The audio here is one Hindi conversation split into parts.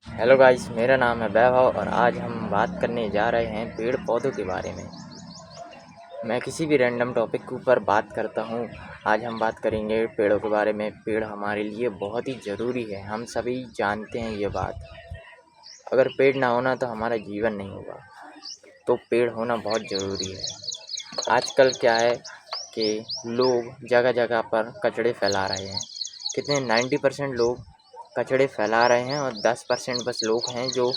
हेलो गाइस, मेरा नाम है वैभव और आज हम बात करने जा रहे हैं पेड़ पौधों के बारे में। मैं किसी भी रैंडम टॉपिक के ऊपर बात करता हूँ। आज हम बात करेंगे पेड़ों के बारे में। पेड़ हमारे लिए बहुत ही ज़रूरी है, हम सभी जानते हैं ये बात। अगर पेड़ ना होना तो हमारा जीवन नहीं होगा, तो पेड़ होना बहुत ज़रूरी है। आजकल क्या है कि लोग जगह जगह पर कचड़े फैला रहे हैं। कितने 90% लोग कचड़े फैला रहे हैं और 10% बस लोग हैं जो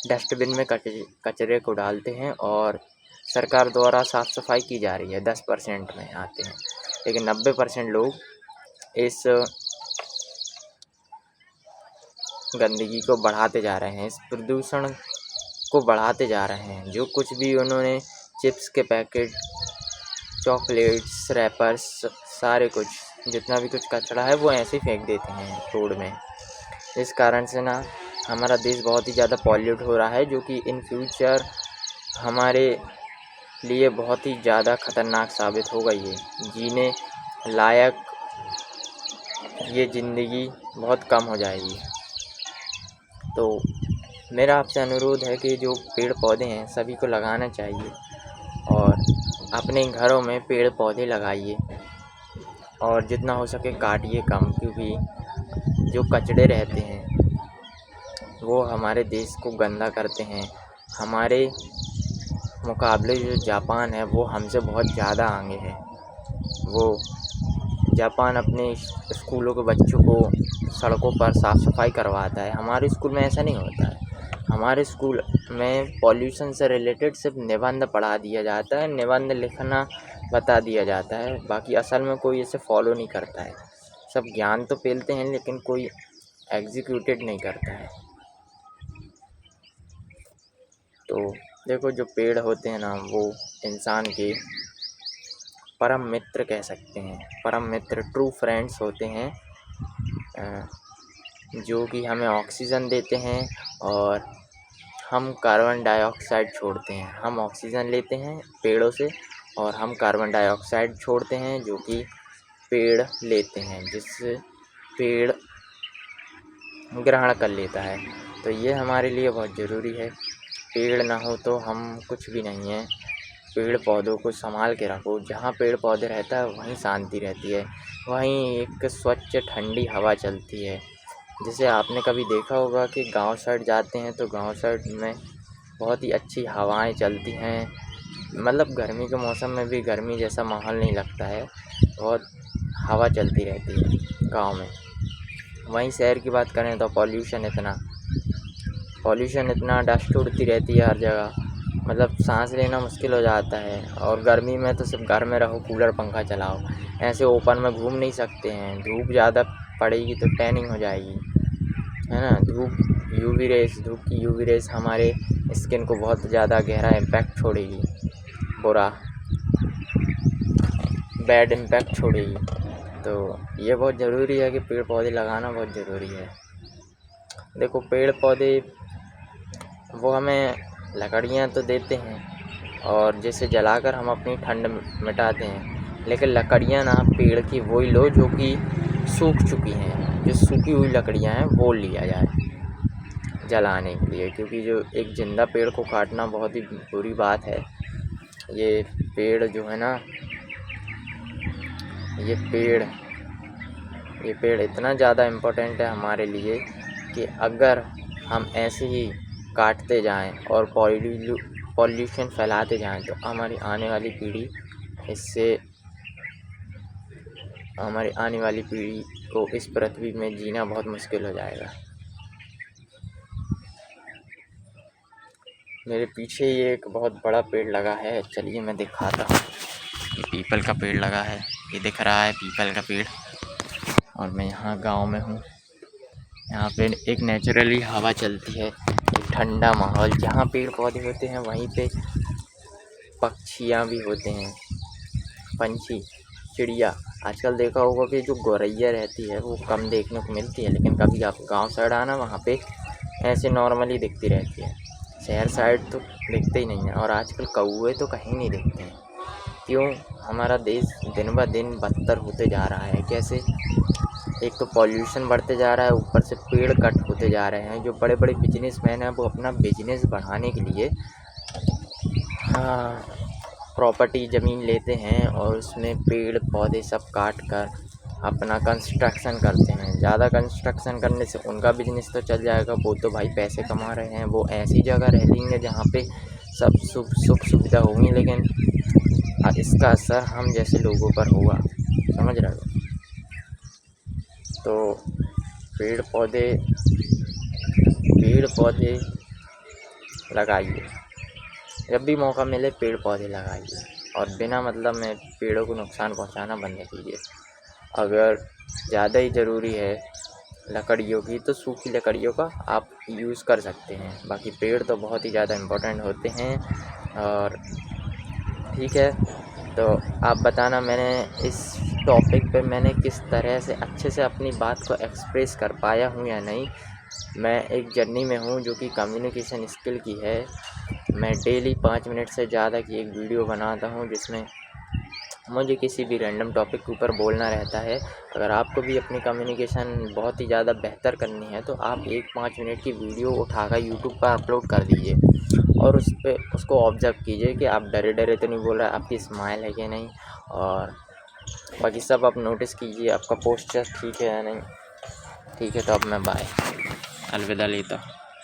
डस्टबिन में कचरे को डालते हैं और सरकार द्वारा साफ़ सफाई की जा रही है, 10% में आते हैं। लेकिन 90% लोग इस गंदगी को बढ़ाते जा रहे हैं, इस प्रदूषण को बढ़ाते जा रहे हैं। जो कुछ भी उन्होंने चिप्स के पैकेट, चॉकलेट्स, रैपर्स, सारे कुछ जितना भी कुछ कचरा है वो ऐसे ही फेंक देते हैं रोड में। इस कारण से ना हमारा देश बहुत ही ज़्यादा पॉल्यूट हो रहा है, जो कि इन फ्यूचर हमारे लिए बहुत ही ज़्यादा ख़तरनाक साबित होगा। ये जीने लायक ये ज़िंदगी बहुत कम हो जाएगी। तो मेरा आपसे अनुरोध है कि जो पेड़ पौधे हैं सभी को लगाना चाहिए और अपने घरों में पेड़ पौधे लगाइए और जितना हो सके काटिए कम, क्योंकि जो कचड़े रहते हैं वो हमारे देश को गंदा करते हैं। हमारे मुकाबले जो जापान है वो हमसे बहुत ज़्यादा आगे है। वो जापान अपने स्कूलों के बच्चों को सड़कों पर साफ़ सफाई करवाता है, हमारे स्कूल में ऐसा नहीं होता है। हमारे स्कूल में पॉल्यूशन से रिलेटेड सिर्फ निबंध पढ़ा दिया जाता है, निबंध लिखना बता दिया जाता है, बाकी असल में कोई इसे फॉलो नहीं करता है। सब ज्ञान तो पेलते हैं लेकिन कोई एग्जीक्यूटेड नहीं करता है। तो देखो, जो पेड़ होते हैं ना वो इंसान के परम मित्र कह सकते हैं, परम मित्र, ट्रू फ्रेंड्स होते हैं, जो कि हमें ऑक्सीजन देते हैं और हम कार्बन डाइऑक्साइड छोड़ते हैं। हम ऑक्सीजन लेते हैं पेड़ों से और हम कार्बन डाइऑक्साइड छोड़ते हैं, जो कि पेड़ लेते हैं, जिससे पेड़ ग्रहण कर लेता है। तो ये हमारे लिए बहुत ज़रूरी है। पेड़ ना हो तो हम कुछ भी नहीं हैं। पेड़ पौधों को संभाल के रखो। जहाँ पेड़ पौधे रहता है वहीं शांति रहती है, वहीं एक स्वच्छ ठंडी हवा चलती है। जैसे आपने कभी देखा होगा कि गांव साइड जाते हैं तो गांव साइड में बहुत ही अच्छी हवाएं चलती हैं, मतलब गर्मी के मौसम में भी गर्मी जैसा माहौल नहीं लगता है, बहुत हवा चलती रहती है गांव में। वहीं शहर की बात करें तो पॉल्यूशन इतना, डस्ट उड़ती रहती है हर जगह, मतलब सांस लेना मुश्किल हो जाता है। और गर्मी में तो सिर्फ घर में रहो, कूलर पंखा चलाओ, ऐसे ओपन में घूम नहीं सकते हैं। धूप ज़्यादा पड़ेगी तो टैनिंग हो जाएगी, है ना। धूप की यूवी रेस हमारे स्किन को बहुत ज़्यादा गहरा इम्पैक्ट छोड़ेगी, बुरा बैड इम्पैक्ट छोड़ेगी। तो ये बहुत ज़रूरी है कि पेड़ पौधे लगाना बहुत ज़रूरी है। देखो, पेड़ पौधे वो हमें लकड़ियाँ तो देते हैं और जिसे जलाकर हम अपनी ठंड मिटाते हैं, लेकिन लकड़ियाँ ना पेड़ की वही लो जो कि सूख चुकी हैं। जो सूखी हुई लकड़ियाँ हैं वो लिया जाए जलाने के लिए, क्योंकि जो एक जिंदा पेड़ को काटना बहुत ही बुरी बात है। ये पेड़ जो है ना, ये पेड़ इतना ज़्यादा इम्पोर्टेंट है हमारे लिए कि अगर हम ऐसे ही काटते जाएं और पॉल्यूशन फैलाते जाएं तो हमारी आने वाली पीढ़ी को इस पृथ्वी में जीना बहुत मुश्किल हो जाएगा। मेरे पीछे ये एक बहुत बड़ा पेड़ लगा है, चलिए मैं दिखाता हूँ। ये पीपल का पेड़ लगा है, ये दिख रहा है पीपल का पेड़। और मैं यहाँ गांव में हूँ, यहाँ पे एक नेचुरली हवा चलती है, एक ठंडा माहौल। जहाँ पेड़ पौधे होते हैं वहीं पे पक्षियाँ भी होते हैं, पंछी, चिड़िया। आजकल देखा होगा कि जो गौरैया रहती है वो कम देखने को मिलती है, लेकिन कभी आप गांव साइड आना, वहाँ पे ऐसे नॉर्मली दिखती रहती है। शहर साइड तो दिखते ही नहीं है। और आजकल कौवे तो कहीं नहीं दिखते हैं। क्यों? हमारा देश दिन ब दिन बदतर होते जा रहा है। कैसे? एक तो पॉल्यूशन बढ़ते जा रहा है, ऊपर से पेड़ कट होते जा रहे हैं। जो बड़े बड़े बिजनेसमैन हैं वो अपना बिजनेस बढ़ाने के लिए प्रॉपर्टी ज़मीन लेते हैं और उसमें पेड़ पौधे सब काट कर अपना कंस्ट्रक्शन करते हैं। ज़्यादा कंस्ट्रक्शन करने से उनका बिजनेस तो चल जाएगा, वो तो भाई पैसे कमा रहे हैं, वो ऐसी जगह रह लेंगे जहाँ पे सब सुख सुविधा होंगी, लेकिन इसका असर हम जैसे लोगों पर होगा, समझ रहे हो। तो पेड़ पौधे लगाइए, जब भी मौका मिले पेड़ पौधे लगाइए, और बिना मतलब में पेड़ों को नुकसान पहुंचाना बंद कीजिए। अगर ज़्यादा ही ज़रूरी है लकड़ियों की तो सूखी लकड़ियों का आप यूज़ कर सकते हैं, बाकी पेड़ तो बहुत ही ज़्यादा इम्पोर्टेंट होते हैं। और ठीक है, तो आप बताना मैंने इस टॉपिक पे मैंने किस तरह से अच्छे से अपनी बात को एक्सप्रेस कर पाया हूँ या नहीं। मैं एक जर्नी में हूँ जो कि कम्युनिकेशन स्किल की है। मैं डेली 5 मिनट से ज़्यादा की एक वीडियो बनाता हूँ जिसमें मुझे किसी भी रैंडम टॉपिक के ऊपर बोलना रहता है। अगर आपको भी अपनी कम्युनिकेशन बहुत ही ज़्यादा बेहतर करनी है तो आप एक 5 मिनट की वीडियो उठाकर यूट्यूब पर अपलोड कर दीजिए और उसको ऑब्ज़र्व कीजिए कि आप डरे डरे तो नहीं बोल रहे, आपकी स्माइल है कि नहीं, और बाकी सब आप नोटिस कीजिए आपका पोस्चर ठीक है या नहीं। ठीक है, तो अब मैं अलविदा लेता हूँ।